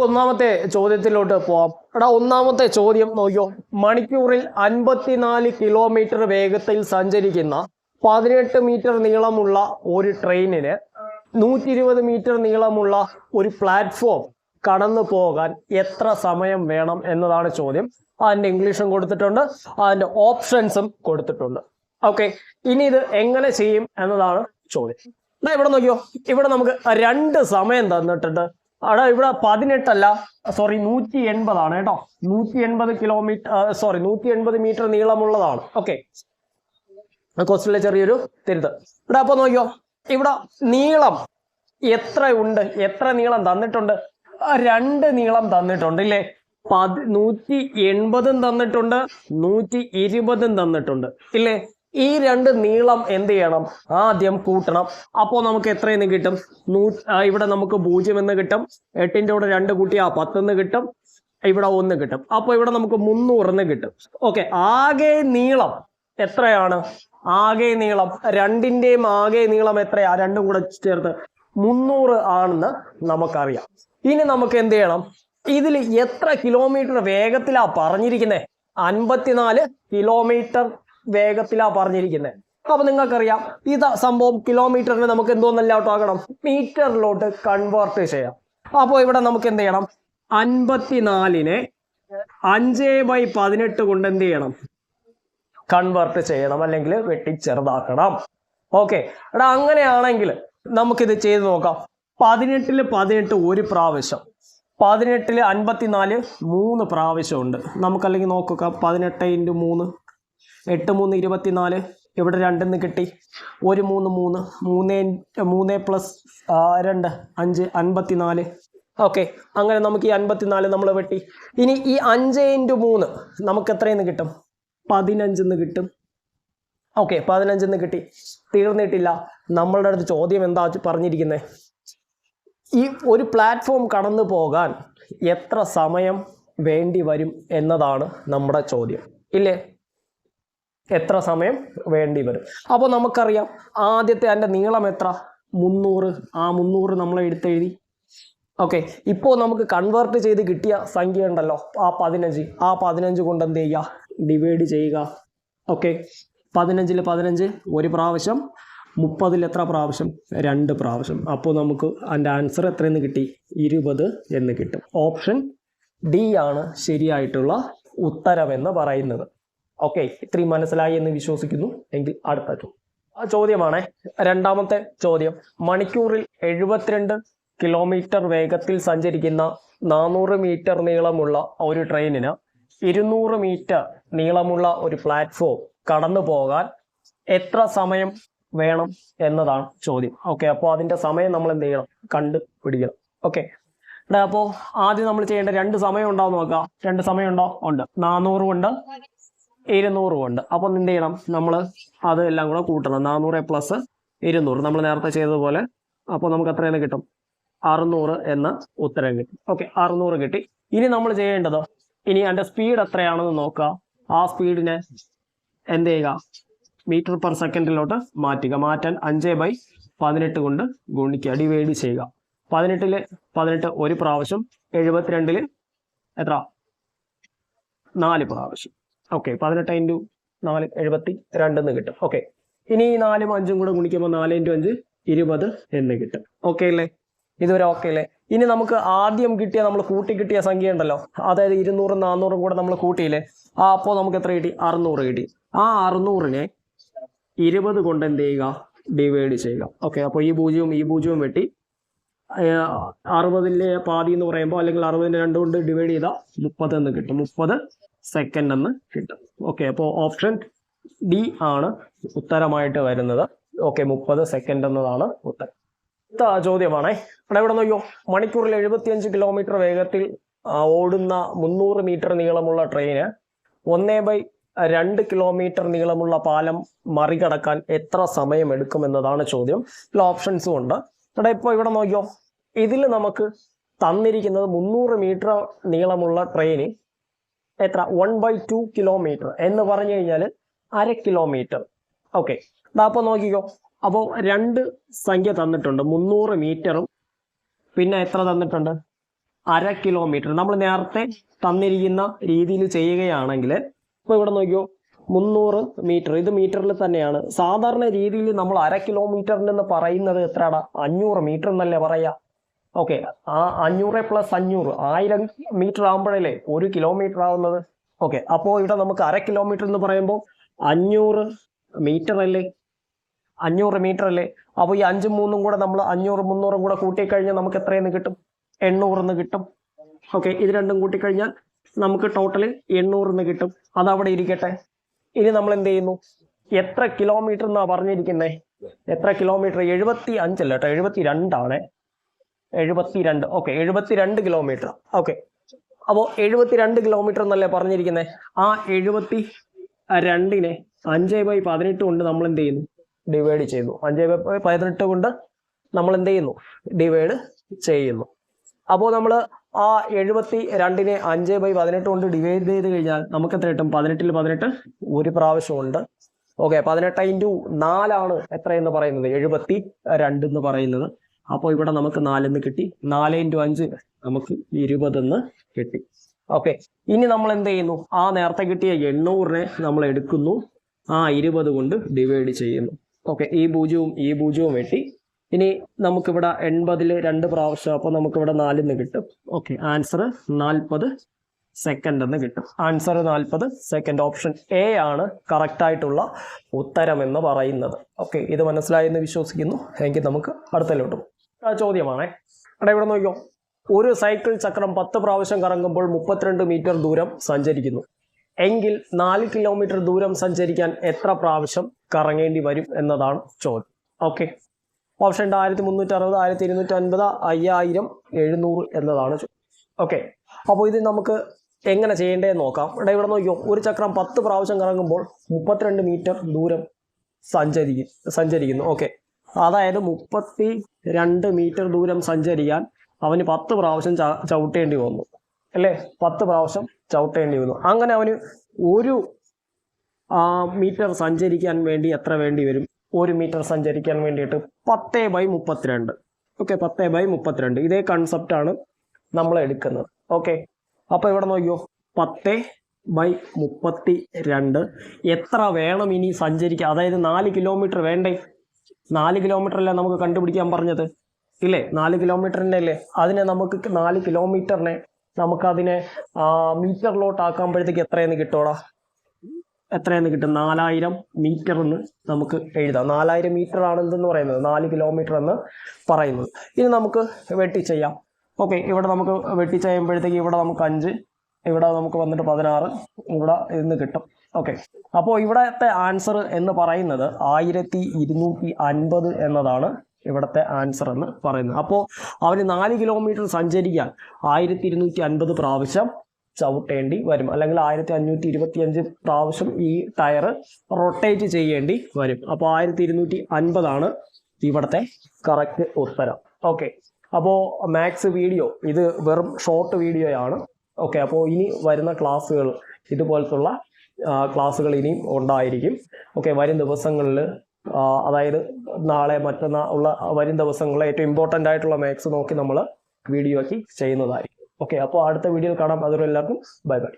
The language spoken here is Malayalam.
ഒന്നാമത്തെ ചോദ്യത്തിലോട്ട് പോവാം. ഒന്നാമത്തെ ചോദ്യം നോക്കിയോ. മണിക്കൂറിൽ 54 കിലോമീറ്റർ വേഗത്തിൽ സഞ്ചരിക്കുന്ന 18 മീറ്റർ നീളമുള്ള ഒരു ട്രെയിനിന് 120 മീറ്റർ നീളമുള്ള ഒരു പ്ലാറ്റ്ഫോം കടന്നു പോകാൻ എത്ര സമയം വേണം എന്നതാണ് ചോദ്യം. അതിന്റെ ഇംഗ്ലീഷും കൊടുത്തിട്ടുണ്ട്, അതിന്റെ ഓപ്ഷൻസും കൊടുത്തിട്ടുണ്ട്. ഓക്കെ, ഇനി ഇത് എങ്ങനെ ചെയ്യും എന്നതാണ് ചോദ്യം. ഇവിടെ നോക്കിയോ, ഇവിടെ നമുക്ക് 2 സമയം തന്നിട്ടുണ്ട്. ഇവിടെ 18 അല്ല, സോറി 180 ആണ് കേട്ടോ. 180 കിലോമീറ്റർ, സോറി 180 മീറ്റർ നീളമുള്ളതാണ്. ഓക്കെ, ക്വസ്റ്റ്യനിലെ ചെറിയൊരു തിരുത്ത്. ഇവിടെ അപ്പൊ നോക്കിയോ, ഇവിടെ നീളം എത്രയുണ്ട്, എത്ര നീളം തന്നിട്ടുണ്ട്? 2 നീളം തന്നിട്ടുണ്ട് ഇല്ലേ. 180 തന്നിട്ടുണ്ട്, 120 തന്നിട്ടുണ്ട് ഇല്ലേ. ഈ 2 നീളം എന്ത് ചെയ്യണം? ആദ്യം കൂട്ടണം. അപ്പോൾ നമുക്ക് എത്രയെന്ന് കിട്ടും? ഇവിടെ നമുക്ക് 0 എന്ന് കിട്ടും. 8ന്റെ കൂടെ 2 കൂട്ടിയാ 10 എന്ന് കിട്ടും. ഇവിടെ 1 കിട്ടും. അപ്പോൾ ഇവിടെ നമുക്ക് 300 എന്ന് കിട്ടും. ഓക്കെ, ആകെ നീളം എത്രയാണ്? ആകെ നീളം 2ന്റെയും ആകെ നീളം എത്രയാ? 2 കൂടെ ചേർത്ത് 300 ആണെന്ന് നമുക്കറിയാം. ഇനി നമുക്ക് എന്ത് ചെയ്യണം? ഇതിൽ എത്ര കിലോമീറ്റർ വേഗത്തിലാ പറഞ്ഞിരിക്കുന്നത്? 54 കിലോമീറ്റർ വേഗത്തിലാ പറഞ്ഞിരിക്കുന്നത്. അപ്പൊ നിങ്ങൾക്കറിയാം ഇത് സംഭവം കിലോമീറ്ററിന് നമുക്ക് എന്തോന്നല്ലോട്ട് ആകണം? മീറ്ററിലോട്ട് കൺവേർട്ട് ചെയ്യാം. അപ്പോൾ ഇവിടെ നമുക്ക് എന്ത് ചെയ്യണം? 54നെ 5/18 കൊണ്ട് എന്ത് ചെയ്യണം? കൺവേർട്ട് ചെയ്യണം, അല്ലെങ്കിൽ വെട്ടി ചെറുതാക്കണം. ഓക്കെ, അങ്ങനെയാണെങ്കിൽ നമുക്കിത് ചെയ്ത് നോക്കാം. 18ൽ 18 ഒരു പ്രാവശ്യം, 18ൽ 54 3 പ്രാവശ്യം ഉണ്ട്. നമുക്കല്ലെങ്കിൽ നോക്കുക. 18 × 3 8 3 24. ഇവിടെ 2 കിട്ടി. 1 3 3 പ്ലസ് 2 5 54. ഓക്കെ, അങ്ങനെ നമുക്ക് ഈ 54 നമ്മൾ വെട്ടി. ഇനി ഈ 5 × 3 നമുക്ക് എത്രയെന്ന് കിട്ടും? 15 കിട്ടും. ഓക്കെ, 15 കിട്ടി. തീർന്നിട്ടില്ല. നമ്മളുടെ അടുത്ത് ചോദ്യം എന്താ പറഞ്ഞിരിക്കുന്നത്? ഈ ഒരു പ്ലാറ്റ്ഫോം കടന്നു പോകാൻ എത്ര സമയം വേണ്ടി വരും എന്നതാണ് നമ്മുടെ ചോദ്യം ഇല്ലേ. എത്ര സമയം വേണ്ടി വരും? അപ്പോൾ നമുക്കറിയാം ആദ്യത്തെ അതിൻ്റെ നീളം എത്ര? 300. ആ 300 നമ്മൾ എടുത്തെഴുതി. ഓക്കെ, ഇപ്പോൾ നമുക്ക് കൺവേർട്ട് ചെയ്ത് കിട്ടിയ സംഖ്യ ഉണ്ടല്ലോ, ആ 15. ആ 15 കൊണ്ട് എന്ത് ചെയ്യുക? ഡിവൈഡ് ചെയ്യുക. ഓക്കെ, 15ൽ 15 ഒരു പ്രാവശ്യം, 30ൽ എത്ര പ്രാവശ്യം? 2 പ്രാവശ്യം. അപ്പോൾ നമുക്ക് അതിൻ്റെ ആൻസർ എത്രയെന്ന് കിട്ടി? 20 എന്ന് കിട്ടും. ഓപ്ഷൻ ഡി ആണ് ശരിയായിട്ടുള്ള ഉത്തരമെന്ന് പറയുന്നത്. ഓക്കെ, ഇത്രയും മനസ്സിലായി എന്ന് വിശ്വസിക്കുന്നു. എങ്കിൽ അടുത്ത ചോദ്യമാണ്. രണ്ടാമത്തെ ചോദ്യം. മണിക്കൂറിൽ 72 കിലോമീറ്റർ വേഗത്തിൽ സഞ്ചരിക്കുന്ന 400 മീറ്റർ നീളമുള്ള ഒരു ട്രെയിനിന് 200 മീറ്റർ നീളമുള്ള ഒരു പ്ലാറ്റ്ഫോം കടന്നു പോകാൻ എത്ര സമയം വേണം എന്നതാണ് ചോദ്യം. ഓക്കെ, അപ്പോൾ അതിൻ്റെ സമയം നമ്മൾ എന്ത് ചെയ്യണം? കണ്ടുപിടിക്കണം. ഓക്കെ, അപ്പോൾ ആദ്യം നമ്മൾ ചെയ്യേണ്ട 2 സമയം ഉണ്ടോ നോക്കാം. 2 സമയം ഉണ്ടോ? ഉണ്ട്. 400 ഉണ്ട്, 200 ഉണ്ട്. അപ്പം എന്ത് ചെയ്യണം? നമ്മൾ അത് എല്ലാം കൂടെ കൂട്ടണം. 400 പ്ലസ് 200 നമ്മൾ നേരത്തെ ചെയ്തതുപോലെ. അപ്പോൾ നമുക്ക് എത്രയെന്ന് കിട്ടും? 600 എന്ന ഉത്തരം കിട്ടും. ഓക്കെ, 600 കിട്ടി. ഇനി നമ്മൾ ചെയ്യേണ്ടത്, ഇനി അതിൻ്റെ സ്പീഡ് എത്രയാണെന്ന് നോക്കുക. ആ സ്പീഡിനെ എന്ത് ചെയ്യുക? മീറ്റർ പെർ സെക്കൻഡിലോട്ട് മാറ്റുക. മാറ്റാൻ 5/18 കൊണ്ട് ഗുണിക്കുക, ഡിവൈഡ് ചെയ്യുക. 18ൽ 18 ഒരു പ്രാവശ്യം, 72ൽ എത്ര? 4 പ്രാവശ്യം. ഓക്കെ, 18 × 4 72 എന്ന് കിട്ടും. ഓക്കെ, ഇനി ഈ 4ഉം 5ഉം കൂടെ ഗുണിക്കുമ്പോൾ 4 × 5 20 എന്ന് കിട്ടും. ഓക്കെ അല്ലേ? ഇതുവരെ ഓക്കെ അല്ലേ? ഇനി നമുക്ക് ആദ്യം കിട്ടിയ, നമ്മൾ കൂട്ടി കിട്ടിയ സംഖ്യ ഉണ്ടല്ലോ, അതായത് 200 400 കൂടെ നമ്മൾ കൂട്ടിയില്ലേ. അപ്പോൾ നമുക്ക് എത്ര കിട്ടി? 600 കിട്ടി. ആ 600നെ 20 കൊണ്ട് എന്ത് ചെയ്യുക? ഡിവൈഡ് ചെയ്യുക. ഓക്കെ, അപ്പോൾ ഈ 0 വെട്ടി 60ലെ പാതി എന്ന് പറയുമ്പോൾ, അല്ലെങ്കിൽ 60നെ 2 കൊണ്ട് ഡിവൈഡ് ചെയ്താൽ 30 എന്ന് കിട്ടും. 30 സെക്കൻഡ് എന്ന് കിട്ടും. ഓക്കെ, അപ്പോൾ ഓപ്ഷൻ ഡി ആണ് ഉത്തരമായിട്ട് വരുന്നത്. ഓക്കെ, 30 സെക്കൻഡ് എന്നതാണ് ഉത്തരം. ചോദ്യമാണേ. ഇവിടെ നോക്കിയോ. മണിക്കൂറിൽ 75 കിലോമീറ്റർ വേഗത്തിൽ ഓടുന്ന 300 മീറ്റർ നീളമുള്ള ട്രെയിന് 1/2 കിലോമീറ്റർ നീളമുള്ള പാലം മറികടക്കാൻ എത്ര സമയം എടുക്കുമെന്നതാണ് ചോദ്യം. ഇതിൽ ഓപ്ഷൻസും ഉണ്ട്. ഇപ്പോൾ ഇവിടെ നോക്കിയോ, ഇതിൽ നമുക്ക് തന്നിരിക്കുന്നത് 300 മീറ്റർ നീളമുള്ള ട്രെയിന് എത്ര? 1/2 കിലോമീറ്റർ എന്ന് പറഞ്ഞു കഴിഞ്ഞാൽ 1/2 കിലോമീറ്റർ. ഓക്കെ, അപ്പോൾ നോക്കിക്കോ. അപ്പോൾ 2 സംഖ്യ തന്നിട്ടുണ്ട്, 300 മീറ്ററും പിന്നെ എത്ര തന്നിട്ടുണ്ട്? അര കിലോമീറ്റർ നമ്മൾ നേരത്തെ തന്നിരിക്കുന്ന രീതിയിൽ ചെയ്യുകയാണെങ്കിൽ ഇപ്പോൾ ഇവിടെ നോക്കിയോ 300 മീറ്റർ, ഇത് മീറ്ററിൽ തന്നെയാണ്. സാധാരണ രീതിയിൽ നമ്മൾ അര കിലോമീറ്ററിനെന്ന് പറയുന്നത് എത്രയാണ്? 500 മീറ്റർ എന്നല്ലേ പറയാ. ഓക്കെ, ആ 500 + 500 1000 മീറ്റർ ആകുമ്പോഴല്ലേ 1 കിലോമീറ്റർ ആവുന്നത്. ഓക്കെ, അപ്പോൾ ഇവിടെ നമുക്ക് അര കിലോമീറ്റർ എന്ന് പറയുമ്പോൾ 500 മീറ്റർ അല്ലേ, 500 മീറ്റർ അല്ലേ. അപ്പോൾ ഈ 5ഉം 3ഉം കൂടെ നമ്മൾ 500 300 കൂടെ കൂട്ടിക്കഴിഞ്ഞാൽ നമുക്ക് എത്രയെന്ന് കിട്ടും? 800 കിട്ടും. ഓക്കെ, ഇത് രണ്ടും കൂട്ടിക്കഴിഞ്ഞാൽ നമുക്ക് ടോട്ടൽ 800 കിട്ടും. അതവിടെ ഇരിക്കട്ടെ. ഇനി നമ്മൾ എന്ത് ചെയ്യുന്നു? എത്ര കിലോമീറ്റർ എന്നാ പറഞ്ഞിരിക്കുന്നത്? എത്ര കിലോമീറ്റർ? 75 അല്ല കേട്ടോ, 72 ആണ്. 72. Okay, 72 kilometre. ഓക്കെ, അപ്പോൾ 72 കിലോമീറ്റർ എന്നല്ലേ പറഞ്ഞിരിക്കുന്നത്. ആ 72നെ 5/18 കൊണ്ട് നമ്മൾ എന്ത് ചെയ്യുന്നു? ഡിവൈഡ് ചെയ്യുന്നു. 5/18 കൊണ്ട് നമ്മൾ എന്ത് ചെയ്യുന്നു? ഡിവൈഡ് ചെയ്യുന്നു. അപ്പോൾ നമ്മൾ ആ 72നെ 5/18 കൊണ്ട് ഡിവൈഡ് ചെയ്ത് കഴിഞ്ഞാൽ നമുക്ക് എത്ര കിട്ടും? 18 ൽ 18 ഒരു പ്രാവശ്യമുണ്ട്. ഓക്കെ, 18 × 4 എത്രയെന്ന് പറയുന്നത്? 72 എന്ന് പറയുന്നത്. അപ്പോൾ ഇവിടെ നമുക്ക് 4 എന്ന് കിട്ടി. 4 × 5 നമുക്ക് 20 എന്ന് കിട്ടി. ഓക്കെ, ഇനി നമ്മൾ എന്ത് ചെയ്യുന്നു? ആ നേരത്തെ കിട്ടിയ 800നെ നമ്മൾ എടുക്കുന്നു, ആ 20 കൊണ്ട് ഡിവൈഡ് ചെയ്യുന്നു. ഓക്കെ, ഈ പൂജ്യവും വെട്ടി. ഇനി നമുക്കിവിടെ 80ൽ 2 പ്രാവശ്യം, അപ്പോൾ നമുക്കിവിടെ 4 എന്ന് കിട്ടും. ഓക്കെ, ആൻസർ 40 സെക്കൻഡ് എന്ന് കിട്ടും. Answer 40 second. ഓപ്ഷൻ എ ആണ് കറക്റ്റായിട്ടുള്ള ഉത്തരം എന്ന് പറയുന്നത്. ഓക്കെ, ഇത് മനസ്സിലായെന്ന് വിശ്വസിക്കുന്നു. എങ്കിൽ നമുക്ക് അടുത്തലോട്ടും ചോദ്യമാണേ. അവിടെ ഇവിടെ നോക്കിയോ, ഒരു സൈക്കിൾ ചക്രം 10 പ്രാവശ്യം കറങ്ങുമ്പോൾ 32 മീറ്റർ ദൂരം സഞ്ചരിക്കുന്നു എങ്കിൽ 4 കിലോമീറ്റർ ദൂരം സഞ്ചരിക്കാൻ എത്ര പ്രാവശ്യം കറങ്ങേണ്ടി വരും എന്നതാണ് ചോദ്യം. ഓക്കെ, ഓപ്ഷൻ 1360, 1250, 5000, 700 എന്നതാണ് ചോദ്യം. ഓക്കെ, അപ്പോൾ ഇത് നമുക്ക് എങ്ങനെ ചെയ്യേണ്ടതെന്ന് നോക്കാം. ഇവിടെ നോക്കിയോ, ഒരു ചക്രം 10 പ്രാവശ്യം കറങ്ങുമ്പോൾ 32 മീറ്റർ ദൂരം സഞ്ചരിക്കുന്നു. ഓക്കെ, അതായത് 32 മീറ്റർ ദൂരം സഞ്ചരിക്കാൻ അവന് 10 പ്രാവശ്യം ചവിട്ടേണ്ടി വന്നു അല്ലേ? 10 പ്രാവശ്യം ചവിട്ടേണ്ടി വന്നു. അങ്ങനെ അവന് 1 മീറ്റർ സഞ്ചരിക്കാൻ വേണ്ടി എത്ര വേണ്ടി വരും? 1 മീറ്റർ സഞ്ചരിക്കാൻ വേണ്ടിയിട്ട് 10/32. ഓക്കെ, 10/32. ഇതേ കൺസെപ്റ്റാണ് നമ്മൾ എടുക്കുന്നത്. ഓക്കെ, അപ്പോൾ ഇവിടെ നോക്കിയോ, 10/32 എത്ര വേണം ഇനി സഞ്ചരിക്കുക? അതായത് 4 കിലോമീറ്റർ വേണ്ടേ? 4 കിലോമീറ്റർ അല്ലേ നമുക്ക് കണ്ടുപിടിക്കാൻ പറഞ്ഞത് ഇല്ലേ? 4 കിലോമീറ്ററിൻ്റെ അല്ലേ? അതിനെ നമുക്ക് 4 കിലോമീറ്ററിനെ നമുക്കതിനെ മീറ്ററിലോട്ട് ആക്കുമ്പോഴത്തേക്ക് എത്രയെന്ന് കിട്ടോടാ? എത്രയെന്ന് കിട്ടും? 4000 മീറ്റർ എന്ന് നമുക്ക് എഴുതാം. 4000 മീറ്റർ ആണ് എന്തെന്ന് പറയുന്നത്, 4 കിലോമീറ്റർ എന്ന് പറയുന്നത്. ഇനി നമുക്ക് വെട്ടി ചെയ്യാം. ഓക്കെ, ഇവിടെ നമുക്ക് വെട്ടി ചെയ്യുമ്പോഴത്തേക്ക് ഇവിടെ നമുക്ക് 5, ഇവിടെ നമുക്ക് വന്നിട്ട് 16, ഇവിടെ ഇന്ന് കിട്ടും. ഓക്കെ, അപ്പോൾ ഇവിടത്തെ ആൻസർ എന്ന് പറയുന്നത് 1250 എന്നതാണ് ഇവിടുത്തെ ആൻസർ എന്ന് പറയുന്നത്. അപ്പോൾ അവന് 4 കിലോമീറ്റർ സഞ്ചരിക്കാൻ 1250 പ്രാവശ്യം ചവിട്ടേണ്ടി വരും, അല്ലെങ്കിൽ 1525 പ്രാവശ്യം ഈ ടയർ റൊട്ടേറ്റ് ചെയ്യേണ്ടി വരും. അപ്പോൾ 1250 ഇവിടുത്തെ കറക്റ്റ് ഉത്തരം. ഓക്കെ, അപ്പോൾ മാത്സ് വീഡിയോ ഇത് വെറും ഷോർട്ട് വീഡിയോയാണ്. ഓക്കെ, അപ്പോൾ ഇനി വരുന്ന ക്ലാസ്സുകൾ ഇതുപോലത്തുള്ള ക്ലാസ്സുകൾ ഇനിയും ഉണ്ടായിരിക്കും. ഓക്കെ, വരും ദിവസങ്ങളിൽ, അതായത് നാളെ മറ്റന്നാൾ ഉള്ള വരും ദിവസങ്ങളിൽ ഏറ്റവും ഇമ്പോർട്ടൻ്റ് ആയിട്ടുള്ള മാത്സ് നോക്കി നമ്മൾ വീഡിയോ ആക്കി ചെയ്യുന്നതായിരിക്കും. ഓക്കെ, അപ്പോൾ അടുത്ത വീഡിയോയിൽ കാണാം. അതുവരെ എല്ലാവർക്കും ബൈ ബൈ.